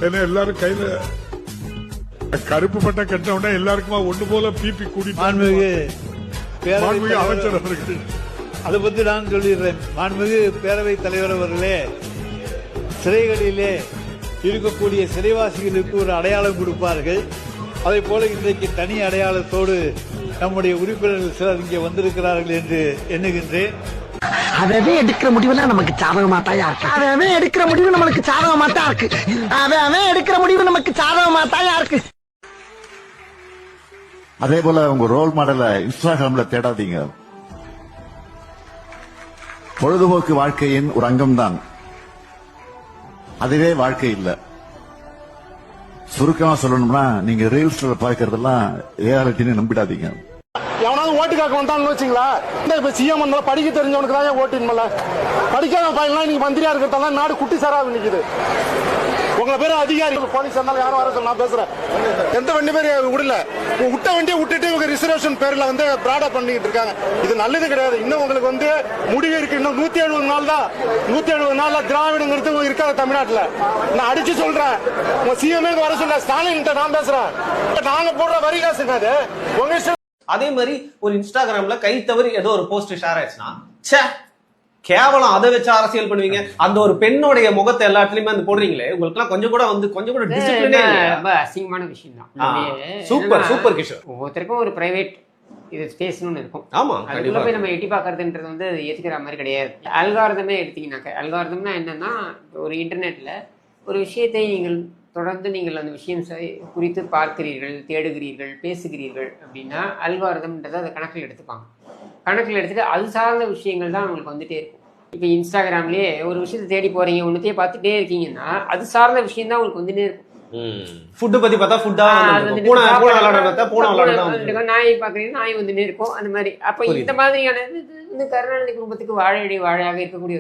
ஏன்னா எல்லாரும் கையில கருப்பு பட்டை கட்டின எல்லாருக்குமா ஒண்ணு போல பிபி கூட்டிட்டு அமைச்சர் அவர்கள் அதை பத்தி நான் சொல்லிடுறேன். மாண்புமிகு பேரவைத் தலைவர் அவர்களே, சிறைகளிலே இருக்கக்கூடிய சிறைவாசிகளுக்கு ஒரு அடையாளம் கொடுப்பார்கள். அதே போல இன்றைக்கு தனி அடையாளத்தோடு நம்முடைய உறுப்பினர்கள் சிலர் இங்கே வந்திருக்கிறார்கள் என்று எண்ணுகின்றேன். அவவே எடுக்கிற முடிவுலாம் நமக்கு சாதகமாத்தாயா இருக்கு. அவன் எடுக்கிற முடிவு நம்மளுக்கு சாதகமாத்தா இருக்கு. அவன் எடுக்கிற முடிவு நமக்கு சாதகமாத்தாயா இருக்கு. அதே போல உங்க ரோல் மாடலை இன்ஸ்டாகிராம்ல தேடாதீங்க. பொழுதுபோக்கு வாழ்க்கையின் ஒரு அங்கம்தான், அதுவே வாழ்க்கை இல்ல. சுருக்கமா சொல்லணும்னா நீங்க ரீல்ஸ்ல பார்க்கறதெல்லாம் ரியாலிட்டின்னு நம்பிடாதீங்க. எவனாவது ஓட்டுக்காக்க வந்தான்னு வச்சுங்களா, இப்ப சிஎம் படிக்க தெரிஞ்சவனுக்கு தான் ஓட்டின்மல, படிக்காத பையன்லாம் இன்னைக்கு மந்திரியா இருக்கிறதால நாடு குட்டி சாராக நிக்குது. உங்களை பேர் அதிகாரி போலீஸ் இருந்தாலும் யாரும் வர சொல்ல, நான் பேசுறேன். எந்த வண்டி பேர் விடல, விட்ட வண்டியை விட்டுட்டு இவங்க ரிசர்வேஷன் பேர்ல பிராடா பண்ணிட்டு இருக்காங்க. இது நல்லது கிடையாது. இன்னும் உங்களுக்கு முடிவு இருக்கு. இன்னும் 170 நாள் தான். 170 நாள்ல திராவிடங்கிறது இருக்காது தமிழ்நாட்டுல. நான் அடிச்சு சொல்றேன், உங்க சிஎம்ஏ வர சொல்ல, ஸ்டாலின் நான் பேசுறேன். நாங்க போடுற வரி காசுங்க அது உங்க. அதே மாதிரி ஒரு இன்ஸ்டாகிராம்ல கை தவறி ஏதோ ஒரு போஸ்ட் ஷேர் ஆயிடுச்சுன்னா, ச்சே கேவலம், அதை வச்சு அரசியல் பண்ணுவீங்க. அந்த ஒரு பெண்ணுடைய முகத்தை எல்லா இடத்துலயுமே வந்து போடுறீங்களே, உங்களுக்கு எல்லாம் கொஞ்சம் கூட டிசிப்ளினே ரொம்ப அசிங்கமான விஷயம் தான். சூப்பர் கிஷோர். ஒவ்வொருத்தருக்கும் ஒரு பிரைவேட் இது ஸ்பேஸ்னு இருக்கும். ஆமா, அதுக்குள்ள போய் நம்ம எட்டி பார்க்கறதுன்றது ஏத்துக்கிற மாதிரி கிடையாது. அல்காரிதமே எடுத்தீங்கன்னாக்க, அல்காரிதம்னா என்னன்னா, ஒரு இன்டர்நெட்ல ஒரு விஷயத்தை நீங்கள் தொடர்ந்து நீங்கள் அந்த விஷயம் குறித்து பார்க்கிறீர்கள், தேடுகிறீர்கள், பேசுகிறீர்கள் அப்படின்னா அல்காரிதம்ன்றதை அதை கணக்கில் எடுத்துப்பாங்க. கணக்கில் எடுத்துட்டு அது சார்ந்த விஷயங்கள் தான் உங்களுக்கு வந்துட்டே இருக்கும். இப்போ இன்ஸ்டாகிராம்லேயே ஒரு விஷயத்தை தேடி போறீங்க, ஒன்றுத்தையே பார்த்துட்டே இருக்கீங்கன்னா அது சார்ந்த விஷயம் தான் உங்களுக்கு வந்துட்டே இருக்கும். ஃபுட் பத்தி பார்த்தா ஃபுட்டா, நாய் பாக்குறீங்கன்னா நாய் வந்துட்டே இருக்கும். அந்த மாதிரி அப்ப இந்த மாதிரியான கருணாநிதி குடும்பத்துக்கு வாழையடி வாழையாக இருக்கக்கூடிய